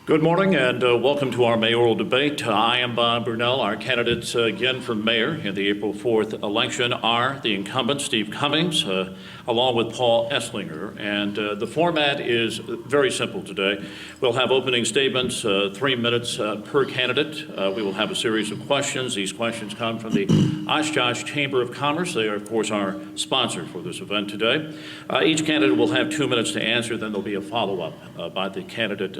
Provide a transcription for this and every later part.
Good morning and welcome to our mayoral debate. I am Bob Burnell. Our candidates again for mayor in the April 4th election are the incumbent Steve Cummings along with Paul Esslinger. And the format is very simple today. We'll have opening statements, 3 minutes per candidate. We will have a series of questions. These questions come from the Oshkosh Chamber of Commerce. They are, of course, our sponsor for this event today. Each candidate will have 2 minutes to answer. Then there'll be a follow-up by the candidate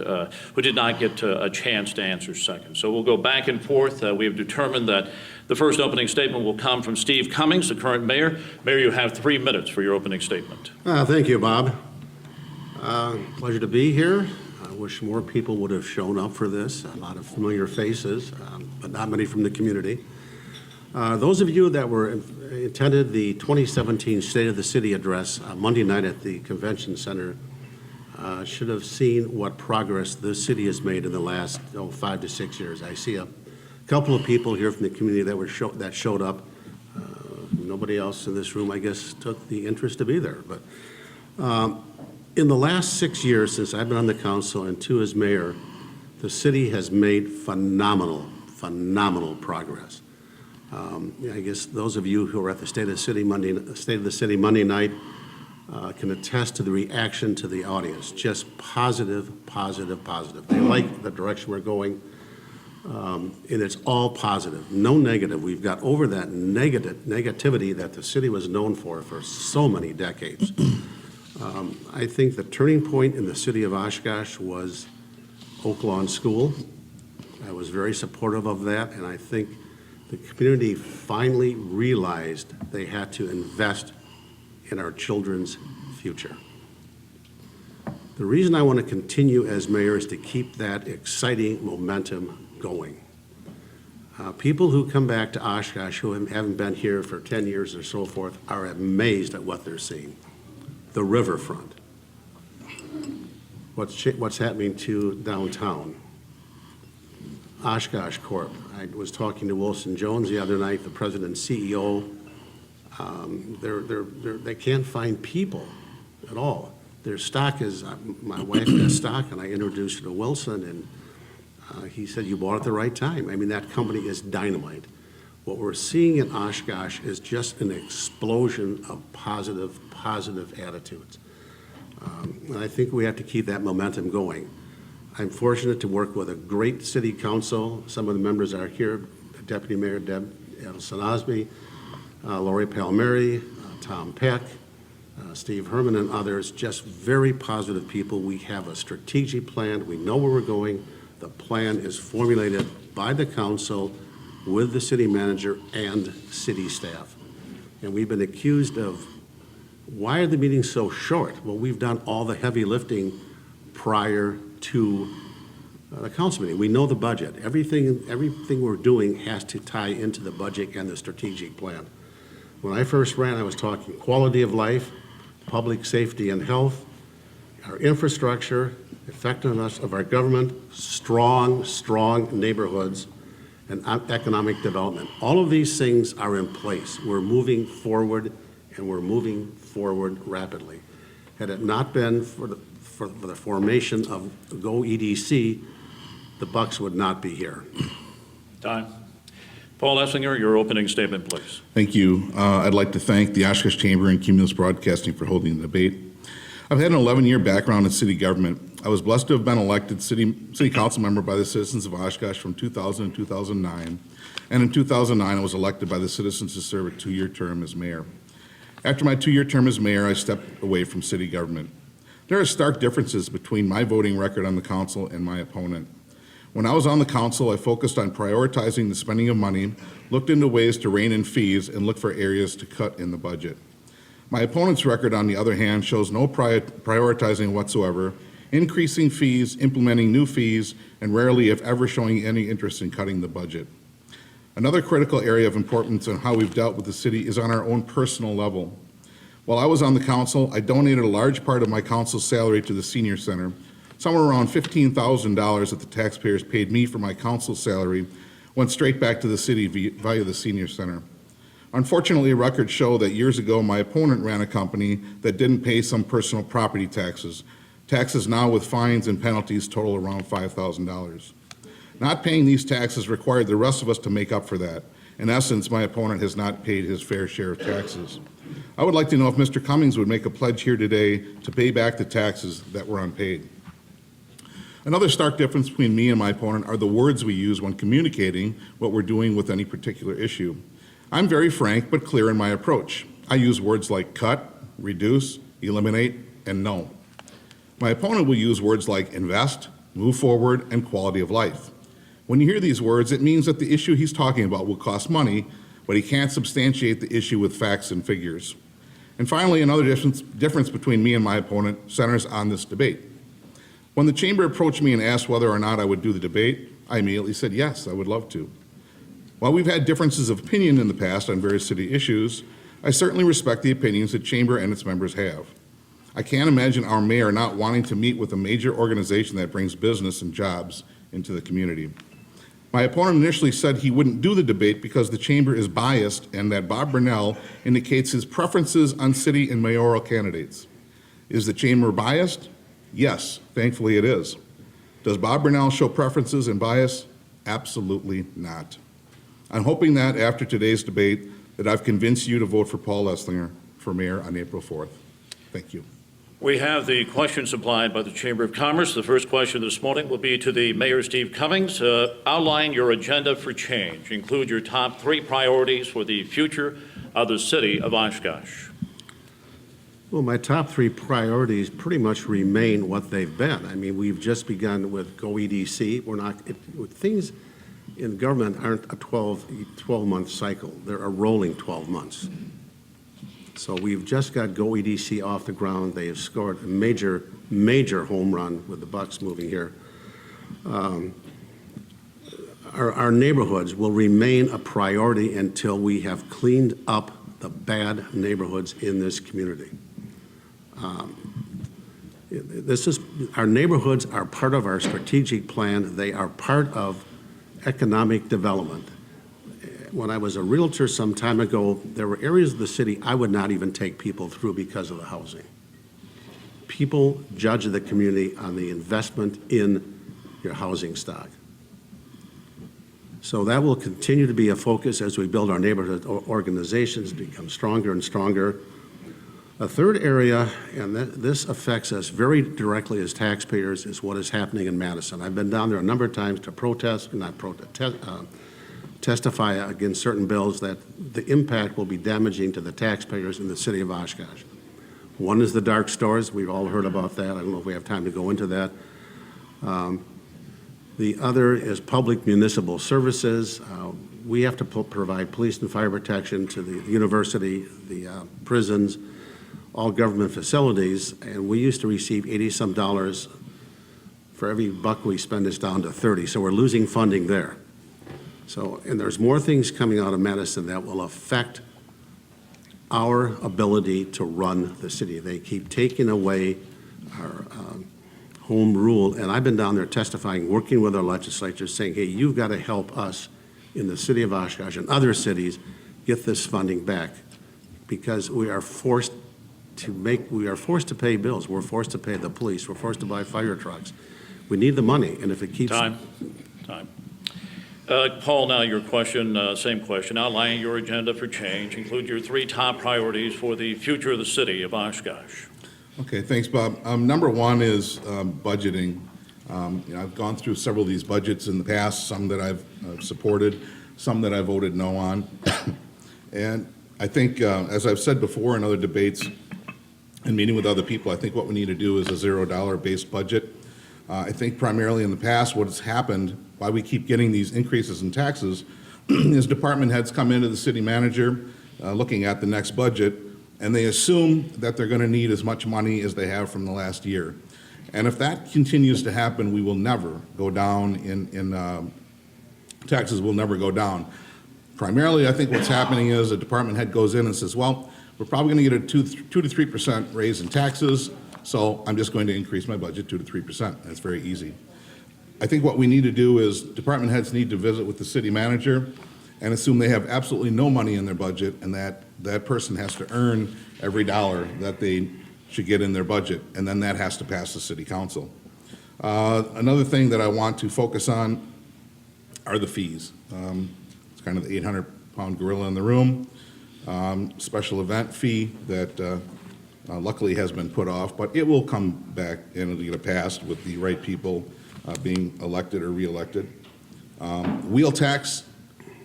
who did not get a chance to answer second. So we'll go back and forth. We have determined that the first opening statement will come from Steve Cummings, the current mayor. Mayor, you have 3 minutes for your opening statement. Thank you, Bob. Pleasure to be here. I wish more people would have shown up for this. A lot of familiar faces, but not many from the community. Those of you that attended the 2017 State of the City address Monday night at the Convention Center should have seen what progress this city has made in the last 5 to 6 years. I see a couple of people here from the community that showed up. Nobody else in this room, I guess, took the interest to be there. But in the last 6 years since I've been on the council and 2 as mayor, the city has made phenomenal progress. I guess those of you who were at the State of the City Monday night can attest to the reaction to the audience. Just positive. They like the direction we're going, and it's all positive, no negative. We've got over that negativity that the city was known for so many decades. I think the turning point in the city of Oshkosh was Oak Lawn School. I was very supportive of that, and I think the community finally realized they had to invest in our children's future. The reason I want to continue as mayor is to keep that exciting momentum going. People who come back to Oshkosh who haven't been here for 10 years or so forth are amazed at what they're seeing. The riverfront, what's happening to downtown, Oshkosh Corp. I was talking to Wilson Jones the other night, the president and CEO. They can't find people at all. Their stock is, my wife got stock and I introduced her to Wilson and he said, you bought it at the right time. I mean, that company is dynamite. What we're seeing in Oshkosh is just an explosion of positive attitudes. And I think we have to keep that momentum going. I'm fortunate to work with a great city council. Some of the members are here, Deputy Mayor Deb Edelson-Osby, Lori Palmieri, Tom Peck, Steve Herman, and others, just very positive people. We have a strategic plan. We know where we're going. The plan is formulated by the council with the city manager and city staff. And we've been accused of, why are the meetings so short? Well, we've done all the heavy lifting prior to the council meeting. We know the budget. Everything we're doing has to tie into the budget and the strategic plan. When I first ran, I was talking quality of life, public safety and health, our infrastructure, effectiveness of our government, strong neighborhoods, and economic development. All of these things are in place. We're moving forward, and we're moving forward rapidly. Had it not been for the formation of Go EDC, the Bucks would not be here. Time. Paul Esslinger, your opening statement, please. Thank you. I'd like to thank the Oshkosh Chamber and Cumulus Broadcasting for holding the debate. I've had an 11-year background in city government. I was blessed to have been elected city council member by the citizens of Oshkosh from 2000 to 2009. And in 2009, I was elected by the citizens to serve a 2-year term as mayor. After my 2-year term as mayor, I stepped away from city government. There are stark differences between my voting record on the council and my opponent. When I was on the council, I focused on prioritizing the spending of money, looked into ways to rein in fees, and looked for areas to cut in the budget. My opponent's record, on the other hand, shows no prioritizing whatsoever, increasing fees, implementing new fees, and rarely, if ever, showing any interest in cutting the budget. Another critical area of importance in how we've dealt with the city is on our own personal level. While I was on the council, I donated a large part of my council's salary to the senior center. Somewhere around $15,000 that the taxpayers paid me for my council salary went straight back to the city via the senior center. Unfortunately, records show that years ago, my opponent ran a company that didn't pay some personal property taxes. Taxes now with fines and penalties total around $5,000. Not paying these taxes required the rest of us to make up for that. In essence, my opponent has not paid his fair share of taxes. I would like to know if Mr. Cummings would make a pledge here today to pay back the taxes that were unpaid. Another stark difference between me and my opponent are the words we use when communicating what we're doing with any particular issue. I'm very frank but clear in my approach. I use words like cut, reduce, eliminate, and no. My opponent will use words like invest, move forward, and quality of life. When you hear these words, it means that the issue he's talking about will cost money, but he can't substantiate the issue with facts and figures. And finally, another difference between me and my opponent centers on this debate. When the chamber approached me and asked whether or not I would do the debate, I immediately said yes, I would love to. While we've had differences of opinion in the past on various city issues, I certainly respect the opinions the chamber and its members have. I can't imagine our mayor not wanting to meet with a major organization that brings business and jobs into the community. My opponent initially said he wouldn't do the debate because the chamber is biased and that Bob Burnell indicates his preferences on city and mayoral candidates. Is the chamber biased? Yes, thankfully it is. Does Bob Burnell show preferences and bias? Absolutely not. I'm hoping that after today's debate that I've convinced you to vote for Paul Esslinger for mayor on April 4th. Thank you. We have the question supplied by the Chamber of Commerce. The first question this morning will be to the Mayor, Steve Cummings. Outline your agenda for change. Include your top 3 priorities for the future of the city of Oshkosh. Well, my top 3 priorities pretty much remain what they've been. I mean, we've just begun with Go EDC. Things in government aren't a 12-month cycle. They're a rolling 12 months. So we've just got Go EDC off the ground. They have scored a major, major home run with the Bucks moving here. Our neighborhoods will remain a priority until we have cleaned up the bad neighborhoods in this community. Our neighborhoods are part of our strategic plan. They are part of economic development. When I was a realtor some time ago, there were areas of the city I would not even take people through because of the housing. People judge the community on the investment in your housing stock. So that will continue to be a focus as we build our neighborhood organizations, become stronger and stronger. A third area, and this affects us very directly as taxpayers, is what is happening in Madison. I've been down there a number of times to testify against certain bills that the impact will be damaging to the taxpayers in the city of Oshkosh. One is the dark stores. We've all heard about that. I don't know if we have time to go into that. The other is public municipal services. We have to provide police and fire protection to the university, the prisons, all government facilities, and we used to receive $80-some. For every buck we spend, it's down to 30, so we're losing funding there. So, and there's more things coming out of Madison that will affect our ability to run the city. They keep taking away our home rule, and I've been down there testifying, working with our legislatures, saying, hey, you've got to help us in the city of Oshkosh and other cities get this funding back, because we are forced to pay bills. We're forced to pay the police. We're forced to buy fire trucks. We need the money, and if it keeps... Time. Paul, now your question, same question. Outline your agenda for change. Include your 3 top priorities for the future of the city of Oshkosh. Okay, thanks, Bob. Number 1 is budgeting. I've gone through several of these budgets in the past, some that I've supported, some that I voted no on. And I think, as I've said before in other debates and meeting with other people, I think what we need to do is a $0 based budget. I think primarily in the past what has happened, why we keep getting these increases in taxes, is department heads come into the city manager looking at the next budget, and they assume that they're going to need as much money as they have from the last year. And if that continues to happen, we will never go down taxes will never go down. Primarily, I think what's happening is a department head goes in and says, well, we're probably going to get a 2 to 3% raise in taxes, so I'm just going to increase my budget 2 to 3%. That's very easy. I think what we need to do is department heads need to visit with the city manager and assume they have absolutely no money in their budget, and that person has to earn every dollar that they should get in their budget, and then that has to pass the city council. Another thing that I want to focus on are the fees. It's kind of the 800-pound gorilla in the room. Special event fee that luckily has been put off, but it will come back and it'll get passed with the right people being elected or re-elected. Wheel tax,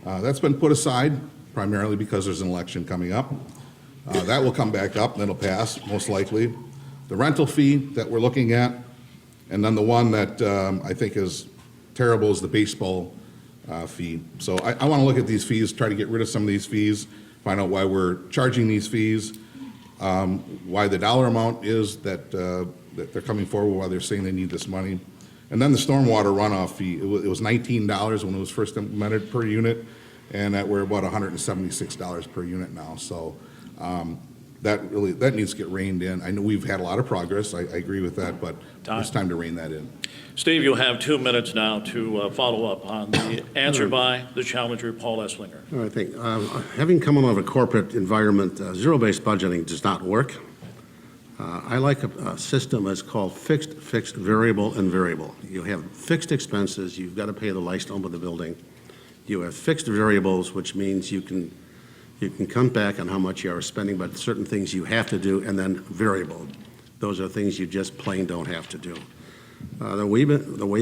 that's been put aside primarily because there's an election coming up. That will come back up and it'll pass, most likely. The rental fee that we're looking at, and then the one that I think is terrible is the baseball fee. So I want to look at these fees, try to get rid of some of these fees, find out why we're charging these fees, why the dollar amount is that they're coming forward, why they're saying they need this money. And then the stormwater runoff fee, it was $19 when it was first implemented per unit, and we're about $176 per unit now. So that needs to get reined in. I know we've had a lot of progress, I agree with that, but it's time to rein that in. Steve, you'll have 2 minutes now to follow up on the answer by the challenger, Paul Esslinger. I think, having come out of a corporate environment, zero-based budgeting does not work. I like a system that's called fixed, variable, and variable. You have fixed expenses, you've got to pay the lights over the building. You have fixed variables, which means you can come back on how much you are spending, but certain things you have to do, and then variable. Those are things you just plain don't have to do. The way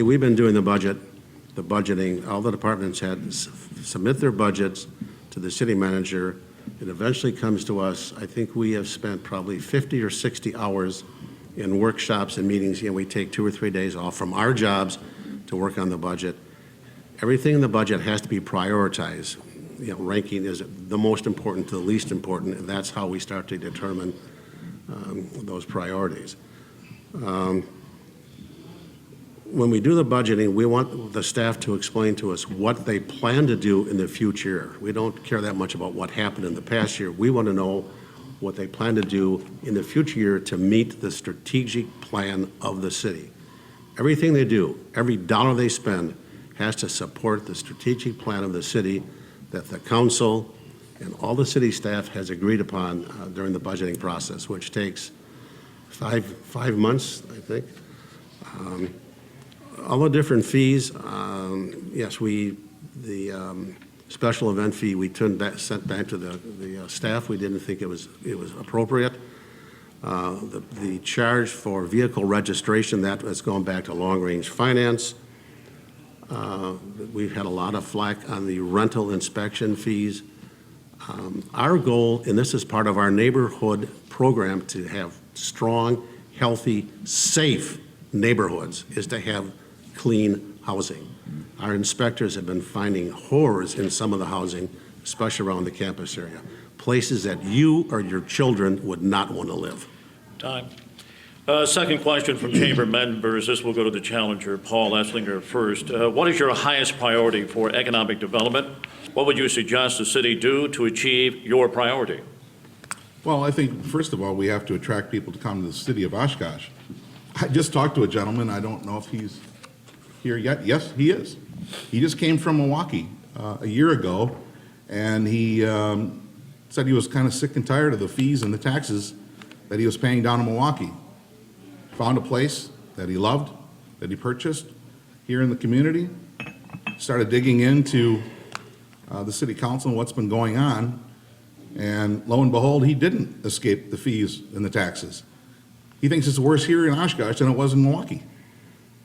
we've been doing the budgeting, all the departments had to submit their budgets to the city manager. It eventually comes to us. I think we have spent probably 50 or 60 hours in workshops and meetings, and we take 2 or 3 days off from our jobs to work on the budget. Everything in the budget has to be prioritized. Ranking is the most important to the least important, and that's how we start to determine those priorities. When we do the budgeting, we want the staff to explain to us what they plan to do in the future. We don't care that much about what happened in the past year. We want to know what they plan to do in the future year to meet the strategic plan of the city. Everything they do, every dollar they spend, has to support the strategic plan of the city that the council and all the city staff has agreed upon during the budgeting process, which takes five months, I think. All the different fees, yes, the special event fee we sent back to the staff. We didn't think it was appropriate. The charge for vehicle registration, that has gone back to long-range finance. We've had a lot of flack on the rental inspection fees. Our goal, and this is part of our neighborhood program to have strong, healthy, safe neighborhoods, is to have clean housing. Our inspectors have been finding horrors in some of the housing, especially around the campus area, places that you or your children would not want to live. Time. Second question from chamber members. This will go to the challenger, Paul Esslinger, first. What is your highest priority for economic development? What would you suggest the city do to achieve your priority? Well, I think, first of all, we have to attract people to come to the city of Oshkosh. I just talked to a gentleman. I don't know if he's here yet. Yes, he is. He just came from Milwaukee a year ago, and he said he was kind of sick and tired of the fees and the taxes that he was paying down in Milwaukee. Found a place that he loved, that he purchased here in the community, started digging into the city council and what's been going on, and lo and behold, he didn't escape the fees and the taxes. He thinks it's worse here in Oshkosh than it was in Milwaukee.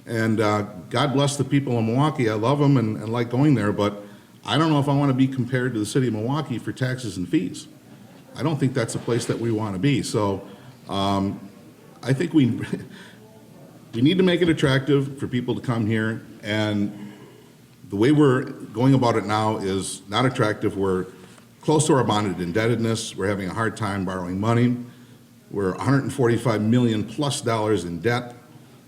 And God bless the people in Milwaukee. I love them and like going there, but I don't know if I want to be compared to the city of Milwaukee for taxes and fees. I don't think that's a place that we want to be. So I think we need to make it attractive for people to come here, and the way we're going about it now is not attractive. We're close to our bonded indebtedness. We're having a hard time borrowing money. We're $145 million plus in debt,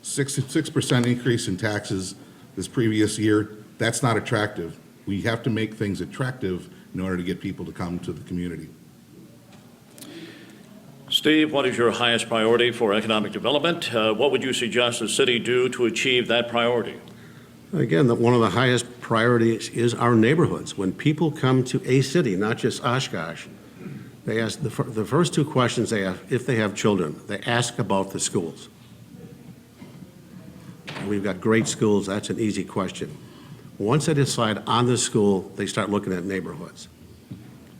6% increase in taxes this previous year. That's not attractive. We have to make things attractive in order to get people to come to the community. Steve, what is your highest priority for economic development? What would you suggest the city do to achieve that priority? Again, one of the highest priorities is our neighborhoods. When people come to a city, not just Oshkosh, They ask, the first two questions they have, if they have children, they ask about the schools. We've got great schools, that's an easy question. Once they decide on the school, they start looking at neighborhoods.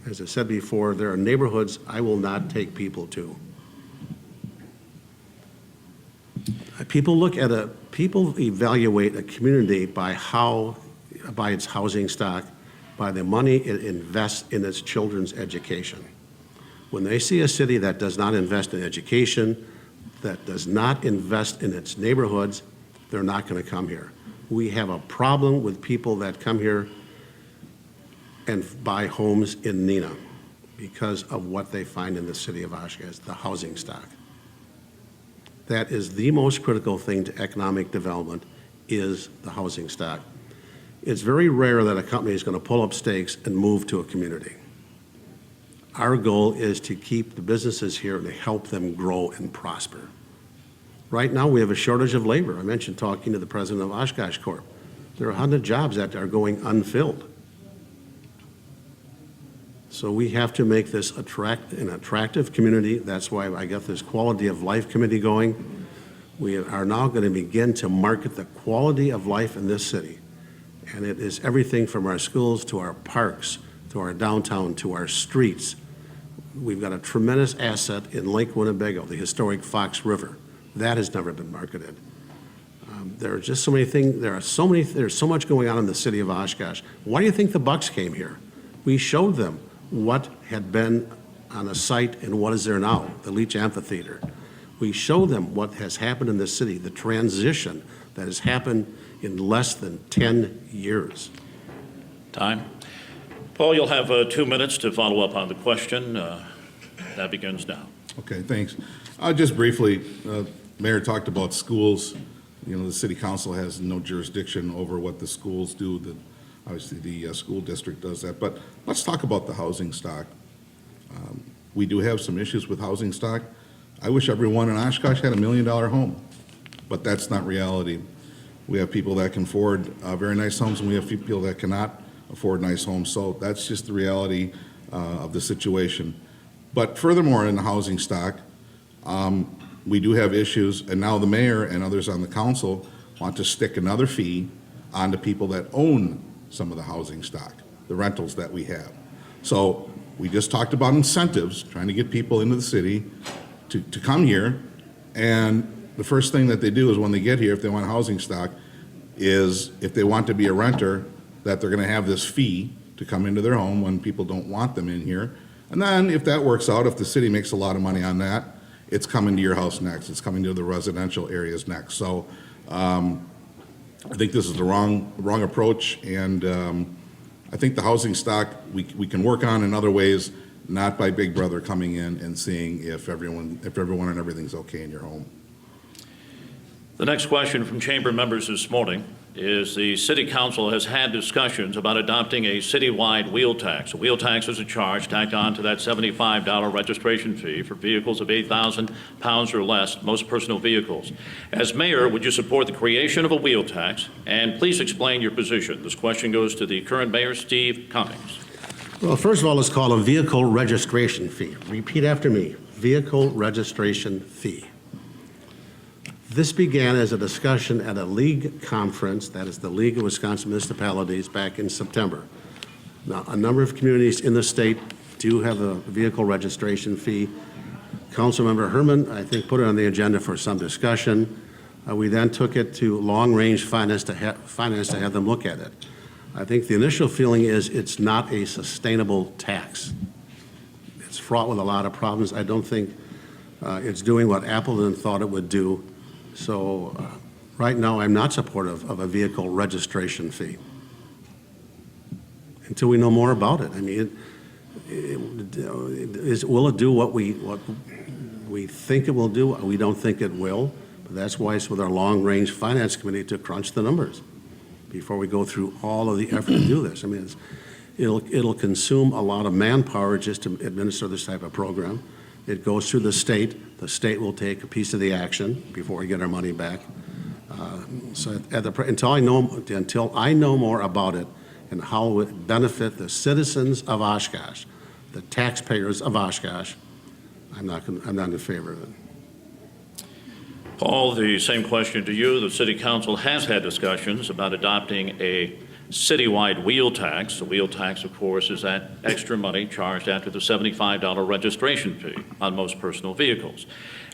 As I said before, there are neighborhoods I will not take people to. People evaluate a community by its housing stock, by the money it invests in its children's education. When they see a city that does not invest in education, that does not invest in its neighborhoods, they're not going to come here. We have a problem with people that come here and buy homes in Neenah because of what they find in the city of Oshkosh, the housing stock. That is the most critical thing to economic development, is the housing stock. It's very rare that a company is going to pull up stakes and move to a community. Our goal is to keep the businesses here and to help them grow and prosper. Right now, we have a shortage of labor. I mentioned talking to the president of Oshkosh Corp. There are 100 jobs that are going unfilled. So we have to make this an attractive community. That's why I got this quality of life committee going. We are now going to begin to market the quality of life in this city. And it is everything from our schools to our parks, to our downtown, to our streets. We've got a tremendous asset in Lake Winnebago, the historic Fox River. That has never been marketed. There are just so many things, there's so much going on in the city of Oshkosh. Why do you think the Bucks came here? We showed them what had been on a site and what is there now, the Leach Amphitheater. We show them what has happened in this city, the transition that has happened in less than 10 years. Time. Paul, you'll have 2 minutes to follow up on the question. That begins now. Okay, thanks. Just briefly, Mayor talked about schools. You know, the city council has no jurisdiction over what the schools do. Obviously, the school district does that. But let's talk about the housing stock. We do have some issues with housing stock. I wish everyone in Oshkosh had $1 million home, but that's not reality. We have people that can afford very nice homes, and we have people that cannot afford nice homes. So that's just the reality of the situation. But furthermore, in the housing stock, we do have issues, and now the mayor and others on the council want to stick another fee on the people that own some of the housing stock, the rentals that we have. So we just talked about incentives, trying to get people into the city to come here, and the first thing that they do is when they get here, if they want housing stock, is if they want to be a renter, that they're going to have this fee to come into their home when people don't want them in here. And then if that works out, if the city makes a lot of money on that, it's coming to your house next. It's coming to the residential areas next. So I think this is the wrong approach, and I think the housing stock we can work on in other ways, not by Big Brother coming in and seeing if everyone and everything's okay in your home. The next question from chamber members this morning is the City Council has had discussions about adopting a citywide wheel tax. A wheel tax is a charge tacked on to that $75 registration fee for vehicles of 8,000 pounds or less, most personal vehicles. As mayor, would you support the creation of a wheel tax? And please explain your position. This question goes to the current mayor, Steve Cummings. Well, first of all, it's called a vehicle registration fee. Repeat after me, vehicle registration fee. This began as a discussion at a league conference, that is the League of Wisconsin Municipalities, back in September. Now, a number of communities in the state do have a vehicle registration fee. Councilmember Herman, I think, put it on the agenda for some discussion. We then took it to long-range finance to have them look at it. I think the initial feeling is it's not a sustainable tax. It's fraught with a lot of problems. I don't think it's doing what Appleton thought it would do. So right now, I'm not supportive of a vehicle registration fee until we know more about it. I mean, will it do what we think it will do? We don't think it will, but that's why it's with our long-range finance committee to crunch the numbers before we go through all of the effort to do this. I mean, it'll consume a lot of manpower just to administer this type of program. It goes through the state. The state will take a piece of the action before we get our money back. Until I know more about it and how it would benefit the citizens of Oshkosh, the taxpayers of Oshkosh, I'm not in favor of it. Paul, the same question to you. The City Council has had discussions about adopting a citywide wheel tax. The wheel tax, of course, is that extra money charged after the $75 registration fee on most personal vehicles.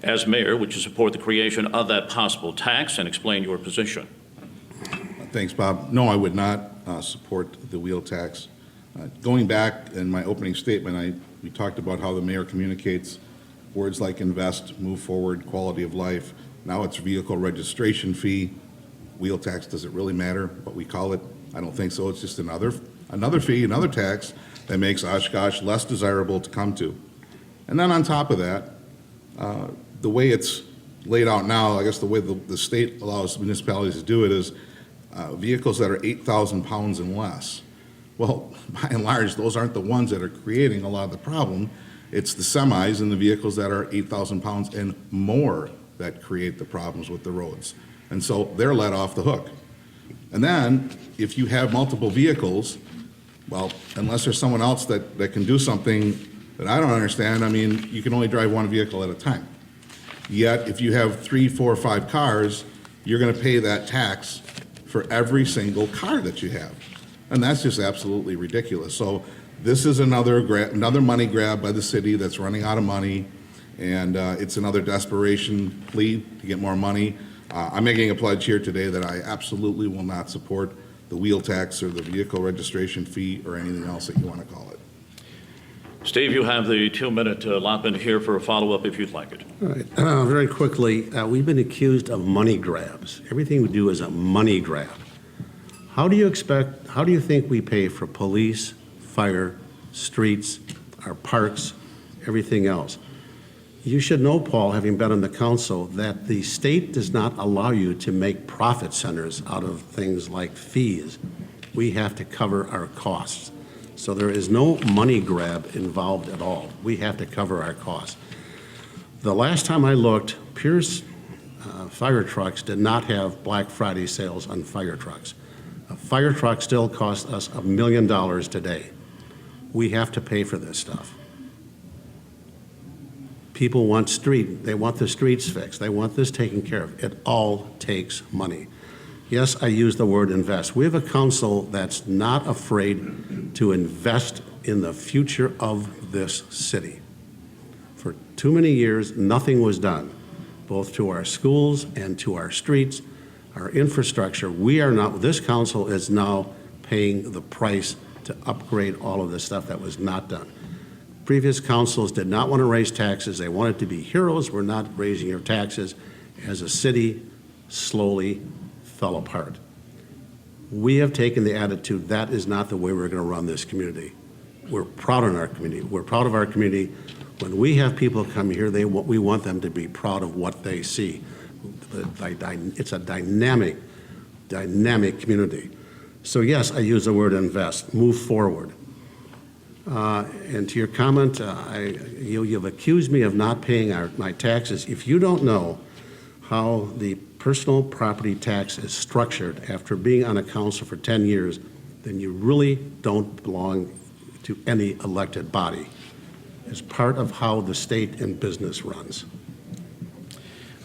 As mayor, would you support the creation of that possible tax and explain your position? Thanks, Bob. No, I would not support the wheel tax. Going back in my opening statement, we talked about how the mayor communicates words like invest, move forward, quality of life. Now it's vehicle registration fee. Wheel tax, does it really matter what we call it? I don't think so. It's just another fee, another tax that makes Oshkosh less desirable to come to. And then on top of that, the way it's laid out now, I guess the way the state allows municipalities to do it is vehicles that are 8,000 pounds and less. Well, by and large, those aren't the ones that are creating a lot of the problem. It's the semis and the vehicles that are 8,000 pounds and more that create the problems with the roads. And so they're let off the hook. And then, if you have multiple vehicles, well, unless there's someone else that can do something that I don't understand, I mean, you can only drive one vehicle at a time. Yet, if you have 3, 4, 5 cars, you're gonna pay that tax for every single car that you have. And that's just absolutely ridiculous. So this is another money grab by the city that's running out of money, and it's another desperation plea to get more money. I'm making a pledge here today that I absolutely will not support the wheel tax or the vehicle registration fee or anything else that you want to call it. Steve, you have the 2-minute allotment here for a follow-up if you'd like it. All right, very quickly, we've been accused of money grabs. Everything we do is a money grab. How do you think we pay for police, fire, streets, our parks, everything else? You should know, Paul, having been on the council, that the state does not allow you to make profit centers out of things like fees. We have to cover our costs. So there is no money grab involved at all. We have to cover our costs. The last time I looked, Pierce fire trucks did not have Black Friday sales on fire trucks. A fire truck still costs us $1 million today. We have to pay for this stuff. People want they want the streets fixed. They want this taken care of. It all takes money. Yes, I use the word invest. We have a council that's not afraid to invest in the future of this city. For too many years, nothing was done, both to our schools and to our streets, our infrastructure. This council is now paying the price to upgrade all of this stuff that was not done. Previous councils did not want to raise taxes. They wanted to be heroes. We're not raising your taxes. As a city slowly fell apart. We have taken the attitude that is not the way we're going to run this community. We're proud of our community. We're proud of our community. When we have people come here, we want them to be proud of what they see. It's a dynamic community. So yes, I use the word invest, move forward. And to your comment, you've accused me of not paying my taxes. If you don't know how the personal property tax is structured after being on a council for 10 years, then you really don't belong to any elected body. It's part of how the state and business runs.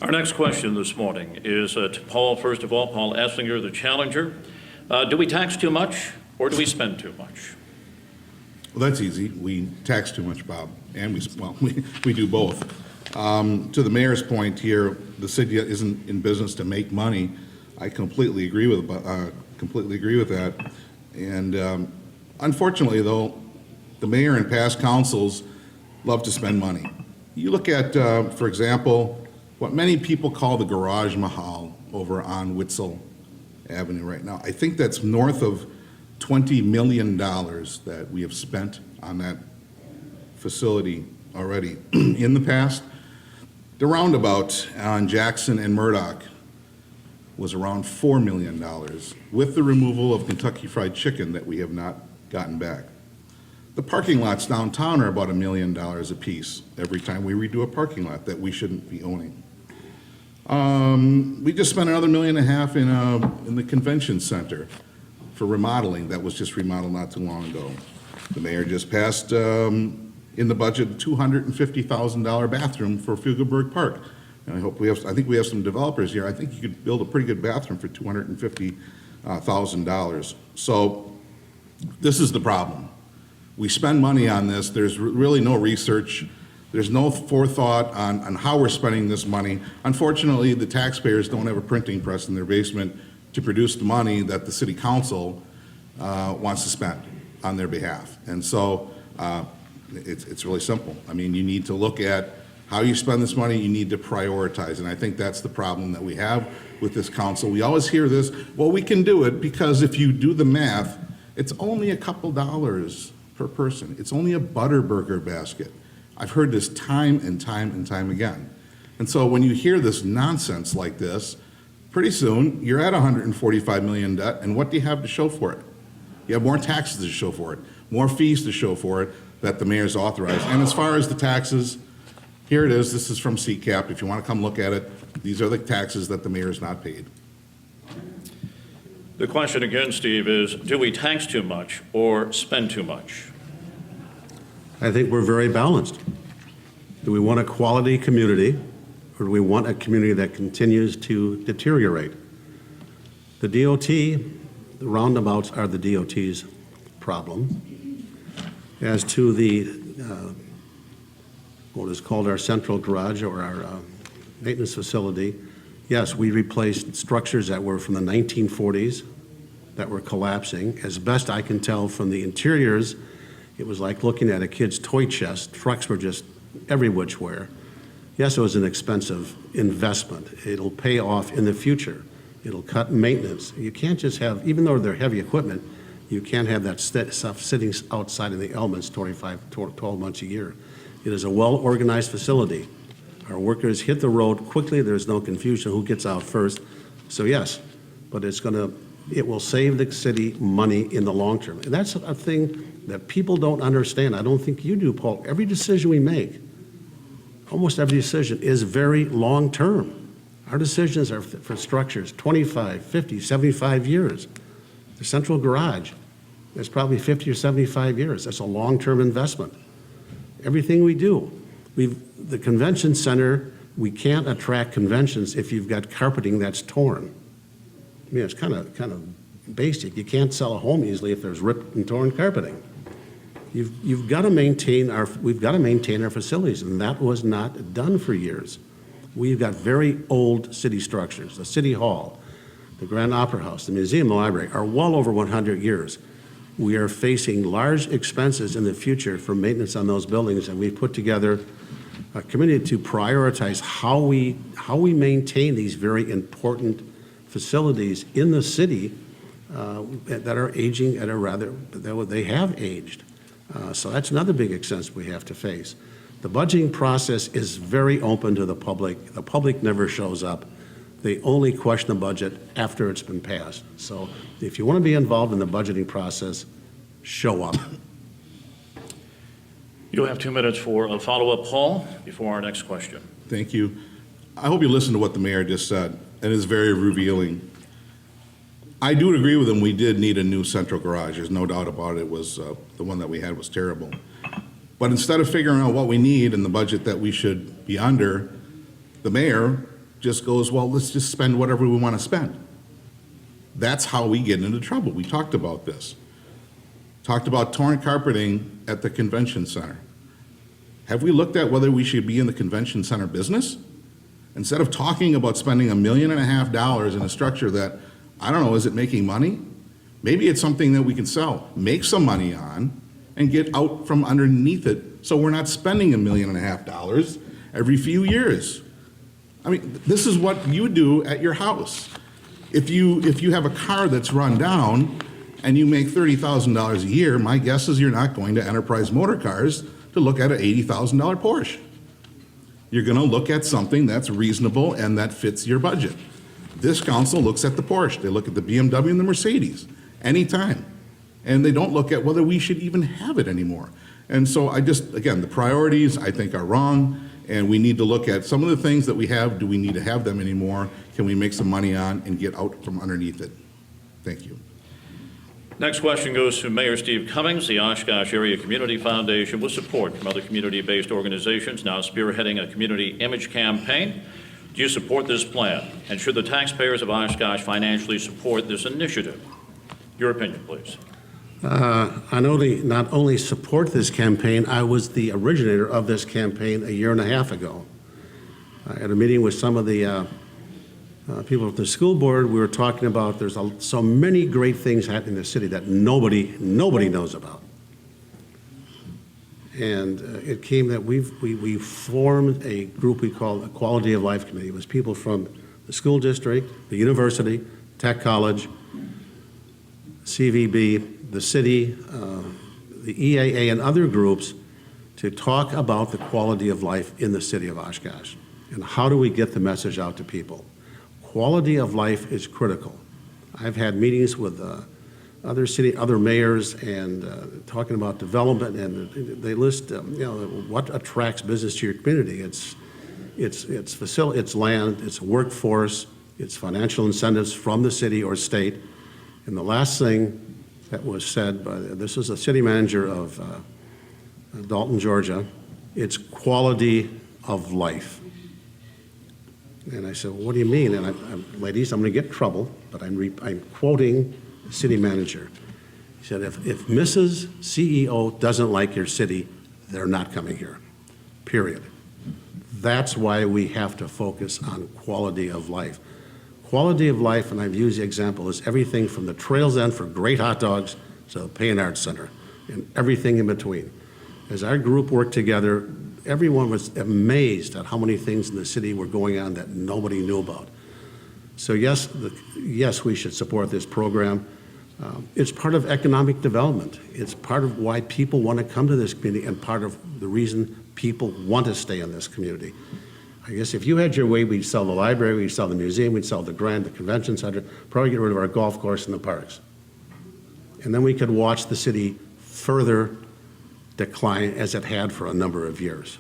Our next question this morning is to Paul, first of all, Paul Esslinger, the challenger. Do we tax too much or do we spend too much? Well, that's easy. We tax too much, Bob, and we do both. To the mayor's point here, the city isn't in business to make money. I completely agree with that. And unfortunately, though, the mayor and past councils love to spend money. You look at, for example, what many people call the Garage Mahal over on Witzel Avenue right now. I think that's north of $20 million that we have spent on that facility already. In the past, the roundabout on Jackson and Murdoch was around $4 million with the removal of Kentucky Fried Chicken that we have not gotten back. The parking lots downtown are about $1 million a piece every time we redo a parking lot that we shouldn't be owning. We just spent another $1.5 million in the convention center for remodeling that was just remodeled not too long ago. The mayor just passed in the budget a $250,000 bathroom for Fugleberg Park. And I think we have some developers here. I think you could build a pretty good bathroom for $250,000. So this is the problem. We spend money on this. There's really no research. There's no forethought on how we're spending this money. Unfortunately, the taxpayers don't have a printing press in their basement to produce the money that the city council wants to spend on their behalf. And so it's really simple. I mean, you need to look at how you spend this money. You need to prioritize. And I think that's the problem that we have with this council. We always hear this, well, we can do it because if you do the math, it's only a couple dollars per person. It's only a Butterburger basket. I've heard this time and time and time again. And so when you hear this nonsense like this, pretty soon you're at $145 million debt, and what do you have to show for it? You have more taxes to show for it, more fees to show for it that the mayor's authorized. And as far as the taxes, here it is. This is from CCAP. If you want to come look at it, these are the taxes that the mayor's not paid. The question again, Steve, is do we tax too much or spend too much? I think we're very balanced. Do we want a quality community, or do we want a community that continues to deteriorate? The DOT, the roundabouts are the DOT's problem. As to the, what is called our central garage or our maintenance facility, yes, we replaced structures that were from the 1940s that were collapsing. As best I can tell from the interiors, it was like looking at a kid's toy chest. Trucks were just every which where. Yes, it was an expensive investment. It'll pay off in the future. It'll cut maintenance. You can't just have, even though they're heavy equipment, you can't have that stuff sitting outside in the elements 12 months a year. It is a well-organized facility. Our workers hit the road quickly. There's no confusion who gets out first. So yes, but it will save the city money in the long term. And that's a thing that people don't understand. I don't think you do, Paul. Every decision we make, almost every decision is very long term. Our decisions are for structures 25, 50, 75 years. The central garage is probably 50 or 75 years. That's a long-term investment. Everything we do. The convention center, we can't attract conventions if you've got carpeting that's torn. I mean, it's kind of basic. You can't sell a home easily if there's ripped and torn carpeting. We've got to maintain our facilities, and that was not done for years. We've got very old city structures. The City Hall, the Grand Opera House, the museum, the library are well over 100 years. We are facing large expenses in the future for maintenance on those buildings, and we've put together a committee to prioritize how we maintain these very important facilities in the city that are aging at a they have aged. So that's another big expense we have to face. The budgeting process is very open to the public. The public never shows up. They only question the budget after it's been passed. So if you want to be involved in the budgeting process, show up. You'll have 2 minutes for a follow-up, Paul, before our next question. Thank you. I hope you listened to what the mayor just said. It is very revealing. I do agree with him. We did need a new central garage. There's no doubt about it. It was the one that we had was terrible. But instead of figuring out what we need in the budget that we should be under, the mayor just goes, well, let's just spend whatever we want to spend. That's how we get into trouble. We talked about this. Talked about torn carpeting at the convention center. Have we looked at whether we should be in the convention center business? Instead of talking about spending $1.5 million in a structure that, I don't know, is it making money? Maybe it's something that we can sell, make some money on, and get out from underneath it so we're not spending $1.5 million every few years. I mean, this is what you do at your house. If you have a car that's run down and you make $30,000 a year, my guess is you're not going to Enterprise Motor Cars to look at an $80,000 Porsche. You're going to look at something that's reasonable and that fits your budget. This council looks at the Porsche. They look at the BMW and the Mercedes anytime. And they don't look at whether we should even have it anymore. And so again, the priorities I think are wrong, and we need to look at some of the things that we have. Do we need to have them anymore? Can we make some money on and get out from underneath it? Thank you. Next question goes to Mayor Steve Cummings. The Oshkosh Area Community Foundation, with support from other community-based organizations, now spearheading a community image campaign. Do you support this plan? And should the taxpayers of Oshkosh financially support this initiative? Your opinion, please. I not only support this campaign, I was the originator of this campaign a year and a half ago. I had a meeting with some of the people at the school board. We were talking about there's so many great things happening in the city that nobody knows about. And it came that we formed a group we call the Quality of Life Committee. It was people from the school district, the university, Tech College, CVB, the city, the EAA, and other groups to talk about the quality of life in the city of Oshkosh. And how do we get the message out to people? Quality of life is critical. I've had meetings with other mayors and talking about development, and they list what attracts business to your community. It's facility, it's land, it's workforce, it's financial incentives from the city or state. And the last thing that was said by this is a city manager of Dalton, Georgia. It's quality of life. And I said, well, what do you mean? And ladies, I'm going to get in trouble, but I'm quoting the city manager. He said, if Mrs. CEO doesn't like your city, they're not coming here, period. That's why we have to focus on quality of life. Quality of life, and I've used the example, is everything from the Trails End for great hot dogs to the Pay and Arts Center and everything in between. As our group worked together, everyone was amazed at how many things in the city were going on that nobody knew about. So yes, we should support this program. It's part of economic development. It's part of why people want to come to this community and part of the reason people want to stay in this community. I guess if you had your way, we'd sell the library, we'd sell the museum, we'd sell the Grand, the convention center, probably get rid of our golf course and the parks. And then we could watch the city further decline as it had for a number of years.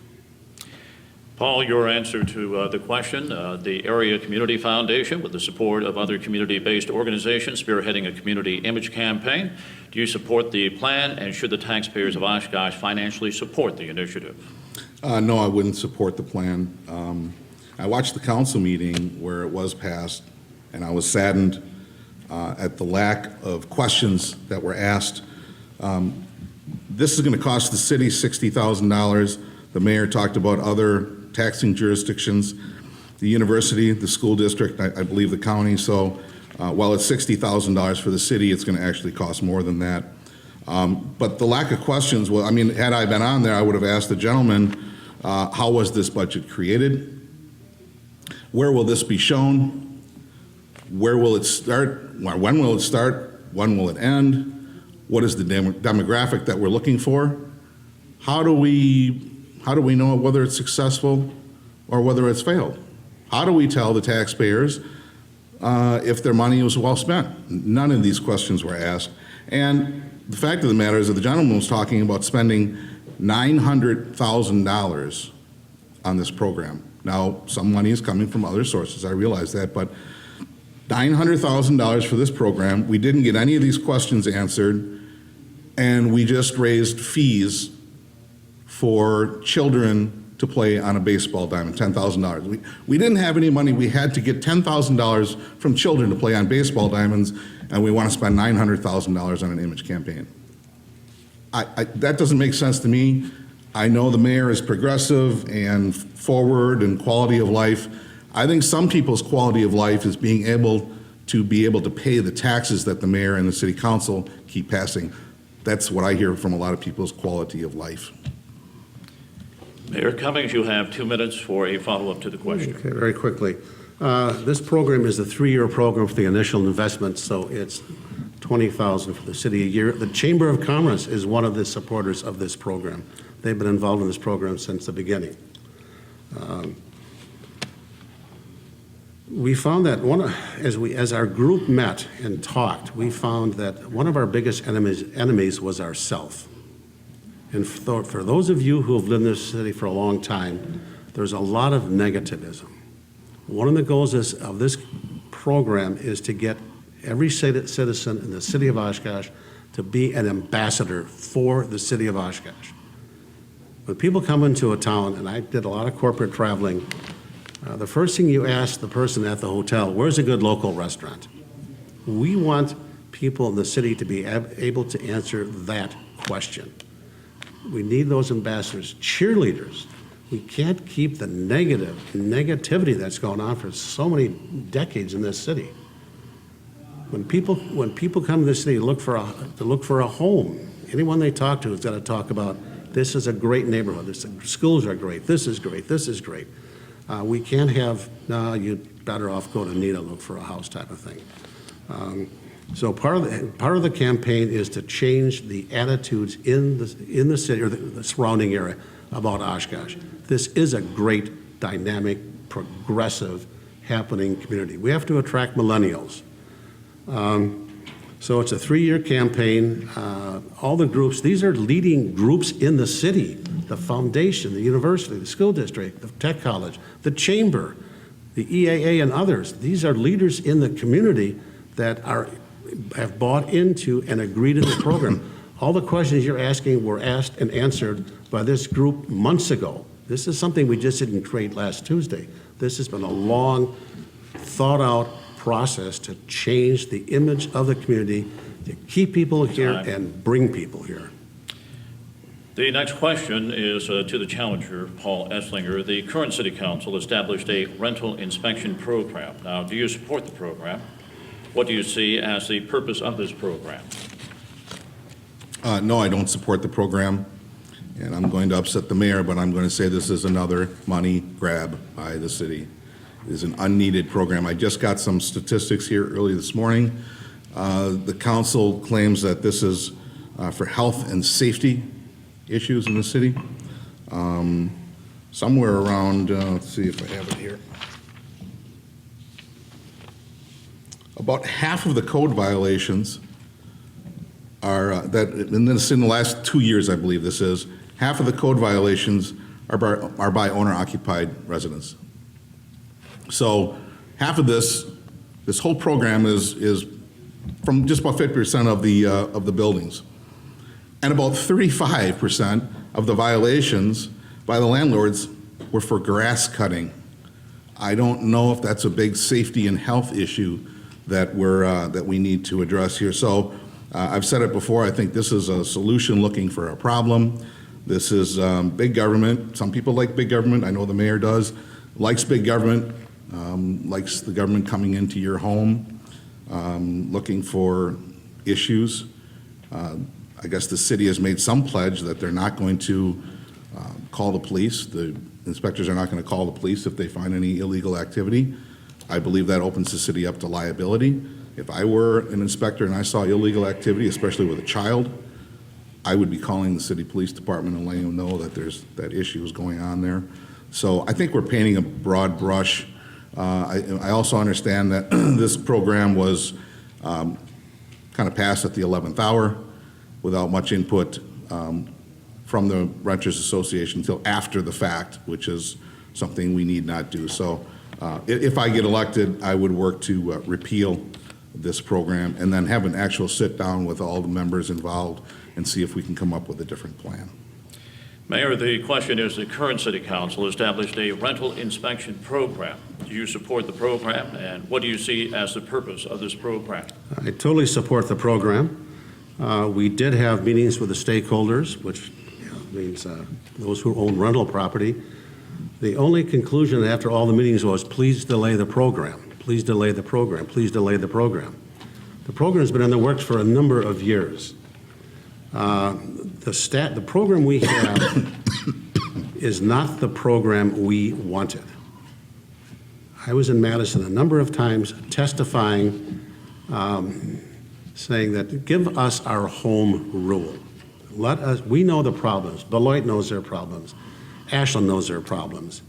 Paul, your answer to the question. The Area Community Foundation, with the support of other community-based organizations, spearheading a community image campaign. Do you support the plan, and should the taxpayers of Oshkosh financially support the initiative? No, I wouldn't support the plan. I watched the council meeting where it was passed, and I was saddened at the lack of questions that were asked. This is going to cost the city $60,000. The mayor talked about other taxing jurisdictions, the university, the school district, I believe the county. So while it's $60,000 for the city, it's going to actually cost more than that. But the lack of questions, well, I mean, had I been on there, I would have asked the gentleman, how was this budget created? Where will this be shown? Where will it start? When will it start? When will it end? What is the demographic that we're looking for? How do we know whether it's successful or whether it's failed? How do we tell the taxpayers if their money was well spent? None of these questions were asked. And the fact of the matter is that the gentleman was talking about spending $900,000 on this program. Now, some money is coming from other sources, I realize that, but $900,000 for this program. We didn't get any of these questions answered, and we just raised fees for children to play on a baseball diamond, $10,000. We didn't have any money. We had to get $10,000 from children to play on baseball diamonds, and we want to spend $900,000 on an image campaign. That doesn't make sense to me. I know the mayor is progressive and forward and quality of life. I think some people's quality of life is being able to pay the taxes that the mayor and the city council keep passing. That's what I hear from a lot of people's quality of life. Mayor Cummings, you have 2 minutes for a follow-up to the question. Okay, very quickly. This program is a 3-year program for the initial investment, so it's $20,000 for the city a year. The Chamber of Commerce is one of the supporters of this program. They've been involved in this program since the beginning. We found that as our group met and talked, we found that one of our biggest enemies was ourself. And for those of you who have lived in this city for a long time, there's a lot of negativism. One of the goals of this program is to get every citizen in the city of Oshkosh to be an ambassador for the city of Oshkosh. When people come into a town, and I did a lot of corporate traveling, the first thing you ask the person at the hotel, where's a good local restaurant? We want people in the city to be able to answer that question. We need those ambassadors, cheerleaders. We can't keep the negativity that's going on for so many decades in this city. When people come to the city to look for a home, anyone they talk to has got to talk about, this is a great neighborhood, the schools are great, this is great, this is great. We can't have, no, you'd better off go to NIDA, look for a house type of thing. So part of the campaign is to change the attitudes in the city or the surrounding area about Oshkosh. This is a great, dynamic, progressive, happening community. We have to attract millennials. So it's a 3-year campaign. All the groups, these are leading groups in the city, the foundation, the university, the school district, the tech college, the chamber, the EAA and others. These are leaders in the community that have bought into and agreed to the program. All the questions you're asking were asked and answered by this group months ago. This is something we just didn't create last Tuesday. This has been a long, thought-out process to change the image of the community, to keep people here and bring people here. The next question is to the challenger, Paul Esslinger. The current city council established a rental inspection program. Now, do you support the program? What do you see as the purpose of this program? No, I don't support the program, and I'm going to upset the mayor, but I'm going to say this is another money grab by the city. It is an unneeded program. I just got some statistics here early this morning. The council claims that this is for health and safety issues in the city. Somewhere around, let's see if I have it here. About half of the code violations are, and this in the last 2 years, I believe this is, half of the code violations are by owner-occupied residents. So half of this whole program is from just about 50% of the buildings. And about 35% of the violations by the landlords were for grass cutting. I don't know if that's a big safety and health issue that we need to address here. So I've said it before, I think this is a solution looking for a problem. This is big government. Some people like big government. I know the mayor does, likes big government, likes the government coming into your home, looking for issues. I guess the city has made some pledge that they're not going to call the police. The inspectors are not going to call the police if they find any illegal activity. I believe that opens the city up to liability. If I were an inspector and I saw illegal activity, especially with a child, I would be calling the city police department and letting them know that that issue is going on there. So I think we're painting a broad brush. I also understand that this program was kind of passed at the 11th hour without much input from the Renters Association until after the fact, which is something we need not do. So if I get elected, I would work to repeal this program and then have an actual sit down with all the members involved and see if we can come up with a different plan. Mayor, the question is, the current city council established a rental inspection program. Do you support the program, and what do you see as the purpose of this program? I totally support the program. We did have meetings with the stakeholders, which means those who own rental property. The only conclusion after all the meetings was, please delay the program. Please delay the program. Please delay the program. The program's been in the works for a number of years. The program we have is not the program we wanted. I was in Madison a number of times testifying, saying that give us our home rule. We know the problems. Beloit knows their problems. Ashland knows their problems.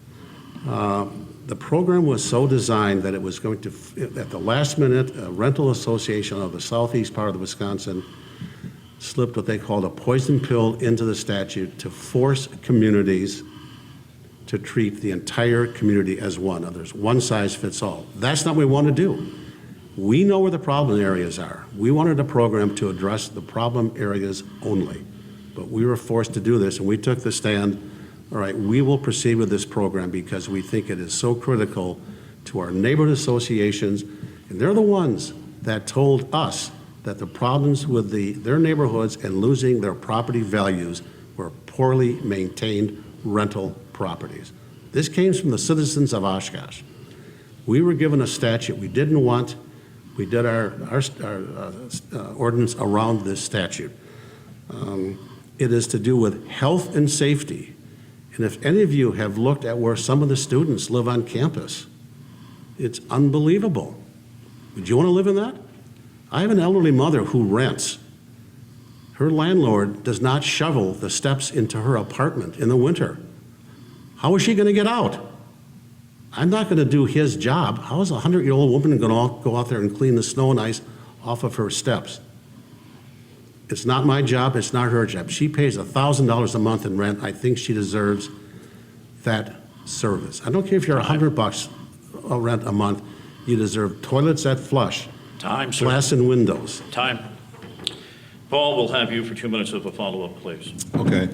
The program was so designed that it was going to, at the last minute, a rental association of the southeast part of Wisconsin slipped what they called a poison pill into the statute to force communities to treat the entire community as one. There's one size fits all. That's not what we want to do. We know where the problem areas are. We wanted a program to address the problem areas only. But we were forced to do this, and we took the stand, all right, we will proceed with this program because we think it is so critical to our neighborhood associations, and they're the ones that told us that the problems with their neighborhoods and losing their property values were poorly maintained rental properties. This came from the citizens of Oshkosh. We were given a statute we didn't want. We did our ordinance around this statute. It is to do with health and safety. And if any of you have looked at where some of the students live on campus, it's unbelievable. Would you want to live in that? I have an elderly mother who rents. Her landlord does not shovel the steps into her apartment in the winter. How is she going to get out? I'm not going to do his job. How is a 100-year-old woman going to go out there and clean the snow and ice off of her steps? It's not my job. It's not her job. She pays $1,000 a month in rent. I think she deserves that service. I don't care if you're $100 rent a month. You deserve toilets that flush, Time, sir. glass and windows. Time. Paul, we'll have you for 2 minutes of a follow-up, please. Okay.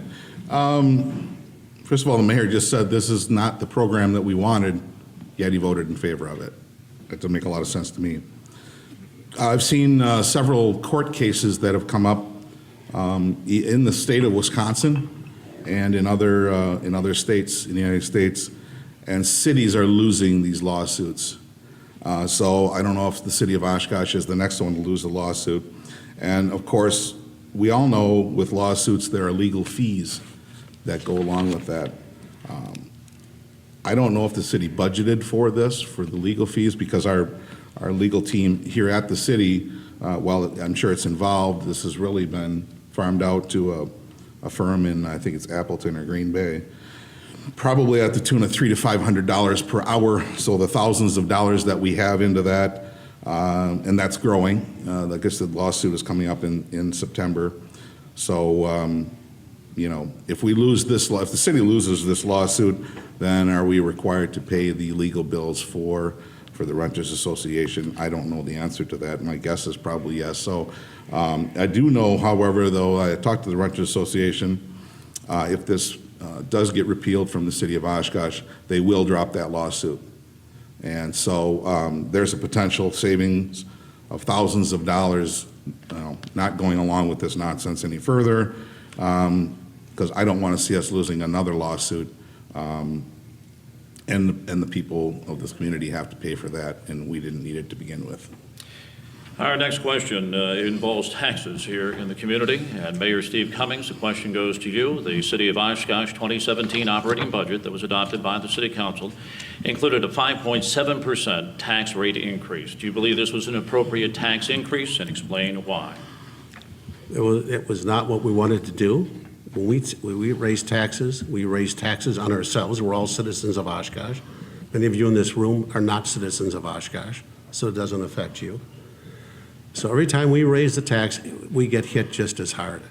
First of all, the mayor just said this is not the program that we wanted, yet he voted in favor of it. That doesn't make a lot of sense to me. I've seen several court cases that have come up in the state of Wisconsin and in other states in the United States, and cities are losing these lawsuits. So I don't know if the city of Oshkosh is the next one to lose a lawsuit. And of course, we all know with lawsuits there are legal fees that go along with that. I don't know if the city budgeted for this, for the legal fees, because our legal team here at the city, while I'm sure it's involved, this has really been farmed out to a firm in, I think it's Appleton or Green Bay, probably at the tune of $300 to $500 per hour. So the thousands of dollars that we have into that, and that's growing. I guess the lawsuit is coming up in September. So, if we lose this, if the city loses this lawsuit, then are we required to pay the legal bills for the Renters Association? I don't know the answer to that. My guess is probably yes. So I do know, however, though, I talked to the Renters Association, if this does get repealed from the city of Oshkosh, they will drop that lawsuit. And so there's a potential savings of thousands of dollars, not going along with this nonsense any further, because I don't want to see us losing another lawsuit. And the people of this community have to pay for that, and we didn't need it to begin with. Our next question involves taxes here in the community. And Mayor Steve Cummings, the question goes to you. The City of Oshkosh 2017 operating budget that was adopted by the City Council included a 5.7% tax rate increase. Do you believe this was an appropriate tax increase, and explain why? It was not what we wanted to do. When we raise taxes, we raise taxes on ourselves. We're all citizens of Oshkosh. Many of you in this room are not citizens of Oshkosh, so it doesn't affect you. So every time we raise the tax, we get hit just as hard.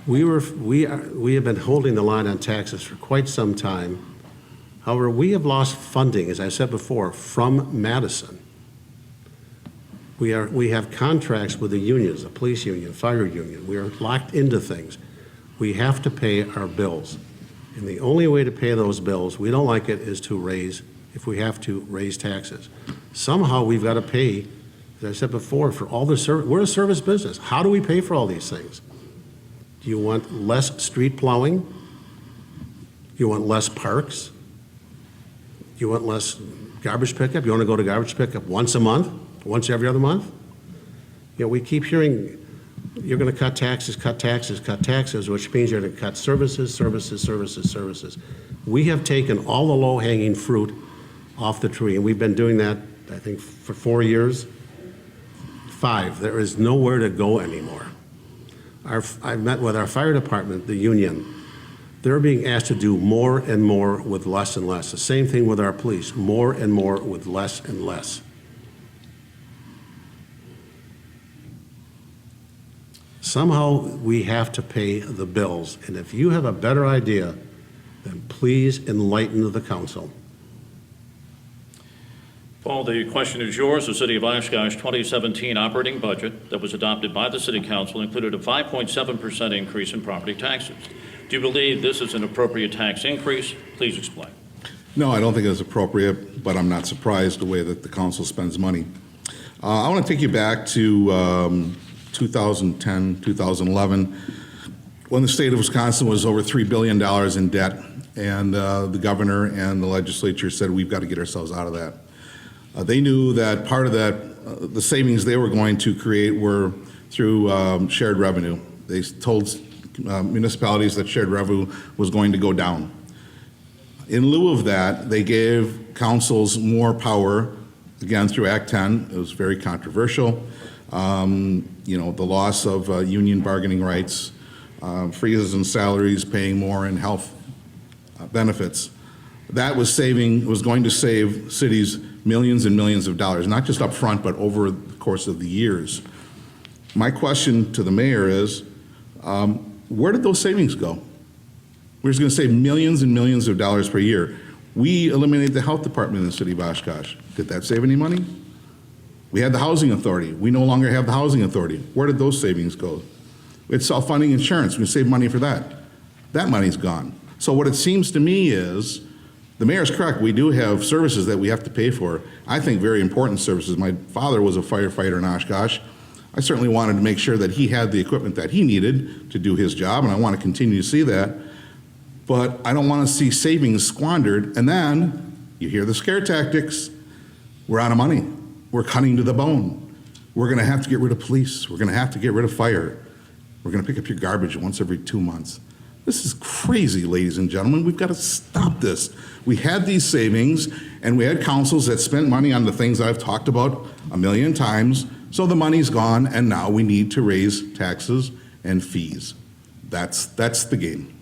We have been holding the line on taxes for quite some time. However, we have lost funding, as I said before, from Madison. We have contracts with the unions, the police union, fire union. We are locked into things. We have to pay our bills. And the only way to pay those bills, we don't like it, is to raise, if we have to, raise taxes. Somehow we've got to pay, as I said before, for all the service. We're a service business. How do we pay for all these things? Do you want less street plowing? Do you want less parks? Do you want less garbage pickup? You want to go to garbage pickup once a month? Once every other month? We keep hearing, you're going to cut taxes, which means you're going to cut services. We have taken all the low-hanging fruit off the tree, and we've been doing that, I think, for 4 years. 5. There is nowhere to go anymore. I've met with our fire department, the union. They're being asked to do more and more with less and less. The same thing with our police, more and more with less and less. Somehow we have to pay the bills, and if you have a better idea, then please enlighten the council. Paul, the question is yours. The City of Oshkosh 2017 operating budget that was adopted by the City Council included a 5.7% increase in property taxes. Do you believe this is an appropriate tax increase? Please explain. No, I don't think it's appropriate, but I'm not surprised the way that the council spends money. I want to take you back to 2010, 2011, when the state of Wisconsin was over $3 billion in debt, and the governor and the legislature said, we've got to get ourselves out of that. They knew that part of that, the savings they were going to create were through shared revenue. They told municipalities that shared revenue was going to go down. In lieu of that, they gave councils more power, again, through Act 10. It was very controversial. The loss of union bargaining rights, freezes in salaries, paying more in health benefits. That was going to save cities millions and millions of dollars, not just up front, but over the course of the years. My question to the mayor is, where did those savings go? We're just going to save millions and millions of dollars per year. We eliminated the health department in the city of Oshkosh. Did that save any money? We had the housing authority. We no longer have the housing authority. Where did those savings go? It's self-funding insurance. We saved money for that. That money's gone. So what it seems to me is, the mayor's correct. We do have services that we have to pay for. I think very important services. My father was a firefighter in Oshkosh. I certainly wanted to make sure that he had the equipment that he needed to do his job, and I want to continue to see that. But I don't want to see savings squandered, and then you hear the scare tactics. We're out of money. We're cutting to the bone. We're going to have to get rid of police. We're going to have to get rid of fire. We're going to pick up your garbage once every 2 months. This is crazy, ladies and gentlemen. We've got to stop this. We had these savings, and we had councils that spent money on the things I've talked about a million times, so the money's gone, and now we need to raise taxes and fees. That's the game.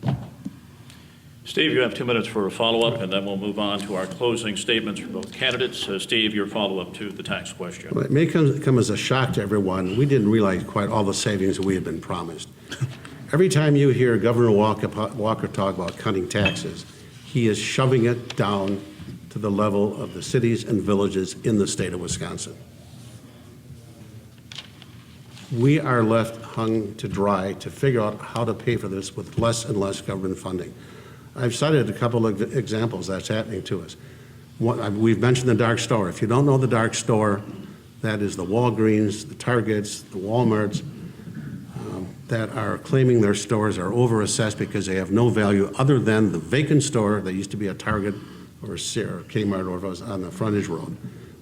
Steve, you have 2 minutes for a follow-up, and then we'll move on to our closing statements from both candidates. Steve, your follow-up to the tax question. Well, it may come as a shock to everyone. We didn't realize quite all the savings that we had been promised. Every time you hear Governor Walker talk about cutting taxes, he is shoving it down to the level of the cities and villages in the state of Wisconsin. We are left hung to dry to figure out how to pay for this with less and less government funding. I've cited a couple of examples that's happening to us. We've mentioned the dark store. If you don't know the dark store, that is the Walgreens, the Targets, the Walmarts that are claiming their stores are overassessed because they have no value other than the vacant store that used to be a Target or Kmart or if it was on the frontage road.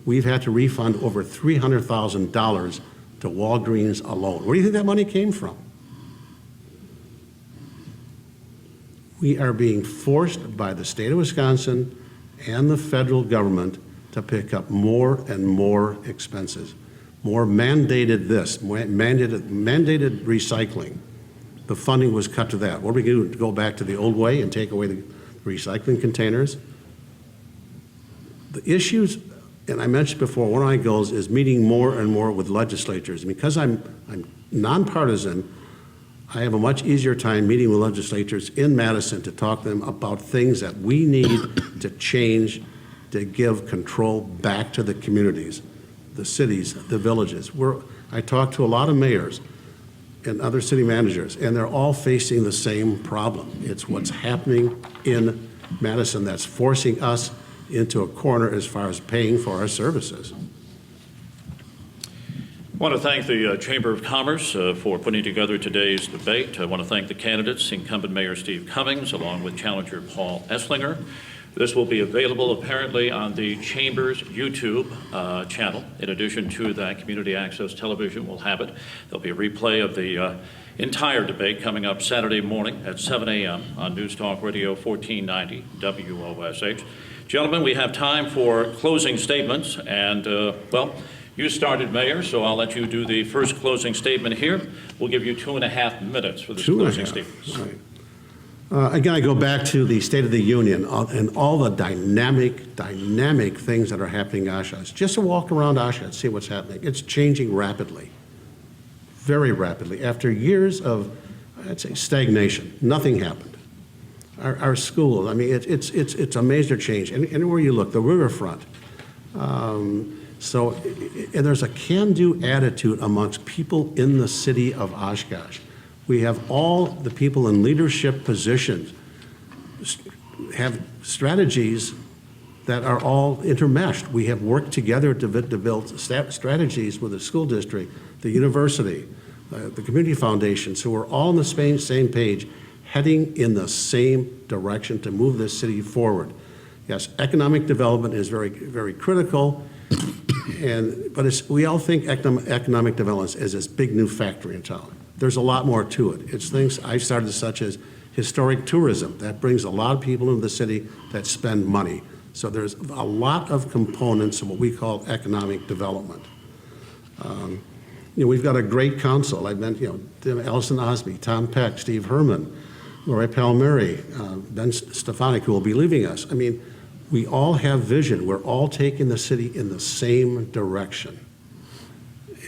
We've had to refund over $300,000 to Walgreens alone. Where do you think that money came from? We are being forced by the state of Wisconsin and the federal government to pick up more and more expenses. More mandated mandated recycling. The funding was cut to that. What are we going to do? Go back to the old way and take away the recycling containers? The issues, and I mentioned before, one of my goals is meeting more and more with legislatures. And because I'm nonpartisan, I have a much easier time meeting with legislatures in Madison to talk to them about things that we need to change to give control back to the communities, the cities, the villages. I talk to a lot of mayors and other city managers, and they're all facing the same problem. It's what's happening in Madison that's forcing us into a corner as far as paying for our services. I want to thank the Chamber of Commerce for putting together today's debate. I want to thank the candidates, incumbent Mayor Steve Cummings, along with challenger Paul Esslinger. This will be available apparently on the Chamber's YouTube channel. In addition to that, Community Access Television will have it. There'll be a replay of the entire debate coming up Saturday morning at 7 a.m. on News Talk Radio 1490 WOSH. Gentlemen, we have time for closing statements, and well, you started, Mayor, so I'll let you do the first closing statement here. We'll give you 2.5 minutes for this closing statement. Right. Again, I go back to the State of the Union and all the dynamic things that are happening in Oshkosh. Just to walk around Oshkosh, see what's happening. It's changing rapidly, very rapidly. After years of, I'd say, stagnation, nothing happened. Our schools, I mean, it's a major change. Anywhere you look, the riverfront. So, and there's a can-do attitude amongst people in the city of Oshkosh. We have all the people in leadership positions have strategies that are all intermeshed. We have worked together to build strategies with the school district, the university, the community foundation, so we're all on the same page, heading in the same direction to move this city forward. Yes, economic development is very, very critical, but we all think economic development is this big new factory in town. There's a lot more to it. It's things I started such as historic tourism. That brings a lot of people into the city that spend money. So there's a lot of components of what we call economic development. We've got a great council. I've been, Allison Osby, Tom Peck, Steve Herman, Lori Palmieri, Ben Stefanik, who will be leaving us. I mean, we all have vision. We're all taking the city in the same direction.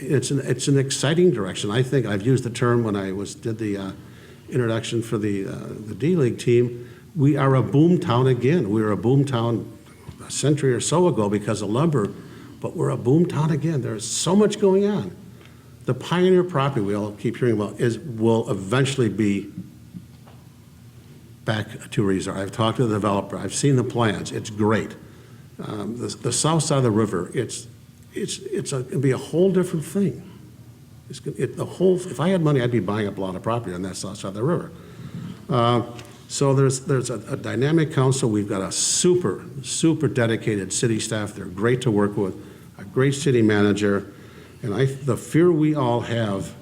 It's an exciting direction. I think I've used the term when I did the introduction for the D-League team. We are a boom town again. We were a boom town a century or so ago because of lumber, but we're a boom town again. There's so much going on. The Pioneer property we all keep hearing about will eventually be back to resort. I've talked to the developer. I've seen the plans. It's great. The south side of the river, it'll be a whole different thing. If I had money, I'd be buying up a lot of property on that south side of the river. So there's a dynamic council. We've got a super, super dedicated city staff. They're great to work with, a great city manager. And the fear we all have,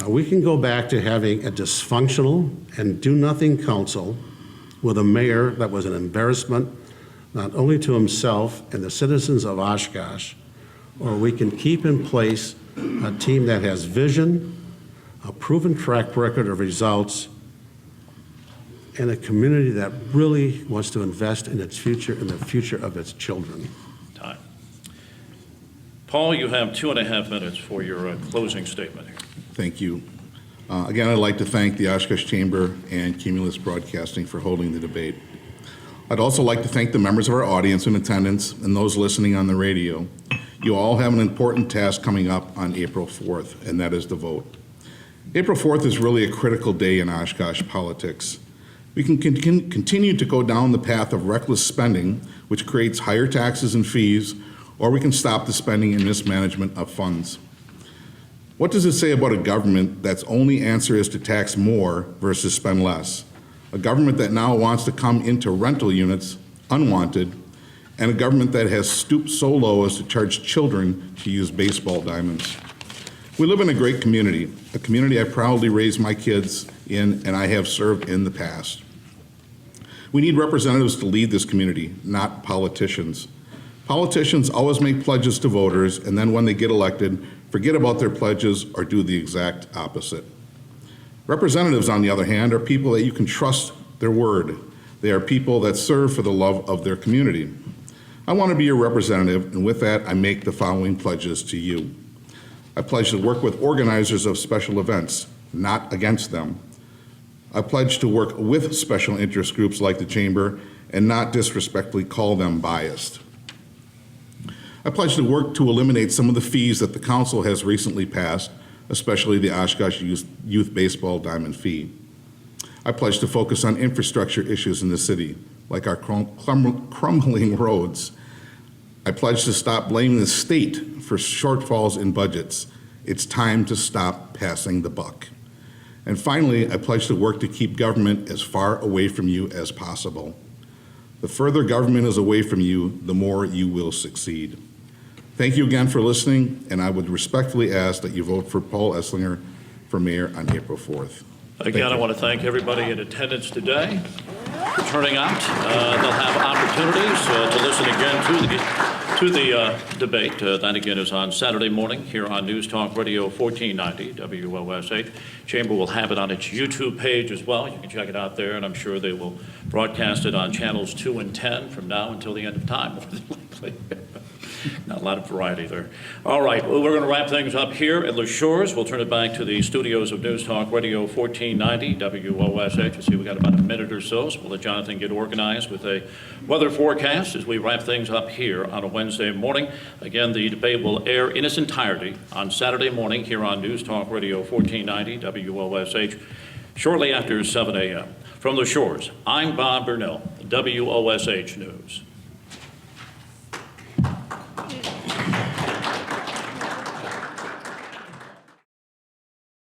we can go back to having a dysfunctional and do-nothing council with a mayor that was an embarrassment, not only to himself and the citizens of Oshkosh, or we can keep in place a team that has vision, a proven track record of results, and a community that really wants to invest in its future and the future of its children. Time. Paul, you have 2.5 minutes for your closing statement here. Thank you. Again, I'd like to thank the Oshkosh Chamber and Cumulus Broadcasting for holding the debate. I'd also like to thank the members of our audience in attendance and those listening on the radio. You all have an important task coming up on April 4th, and that is the vote. April 4th is really a critical day in Oshkosh politics. We can continue to go down the path of reckless spending, which creates higher taxes and fees, or we can stop the spending and mismanagement of funds. What does it say about a government that's only answer is to tax more versus spend less? A government that now wants to come into rental units unwanted, and a government that has stooped so low as to charge children to use baseball diamonds. We live in a great community, a community I proudly raised my kids in and I have served in the past. We need representatives to lead this community, not politicians. Politicians always make pledges to voters, and then when they get elected, forget about their pledges or do the exact opposite. Representatives, on the other hand, are people that you can trust their word. They are people that serve for the love of their community. I want to be your representative, and with that, I make the following pledges to you. I pledge to work with organizers of special events, not against them. I pledge to work with special interest groups like the Chamber and not disrespectfully call them biased. I pledge to work to eliminate some of the fees that the council has recently passed, especially the Oshkosh Youth Baseball Diamond fee. I pledge to focus on infrastructure issues in the city, like our crumbling roads. I pledge to stop blaming the state for shortfalls in budgets. It's time to stop passing the buck. And finally, I pledge to work to keep government as far away from you as possible. The further government is away from you, the more you will succeed. Thank you again for listening, and I would respectfully ask that you vote for Paul Esslinger for mayor on April 4th. Again, I want to thank everybody in attendance today for turning out. They'll have opportunities to listen again to the debate. That again is on Saturday morning here on News Talk Radio 1490 WOSH. Chamber will have it on its YouTube page as well. You can check it out there, and I'm sure they will broadcast it on channels 2 and 10 from now until the end of time, more than likely. Not a lot of variety there. All right, well, we're going to wrap things up here at the Shores. We'll turn it back to the studios of News Talk Radio 1490 WOSH. I see we got about a minute or so we'll let Jonathan get organized with a weather forecast as we wrap things up here on a Wednesday morning. Again, the debate will air in its entirety on Saturday morning here on News Talk Radio 1490 WOSH shortly after 7 a.m. From the Shores, I'm Bob Burnell, WOSH News.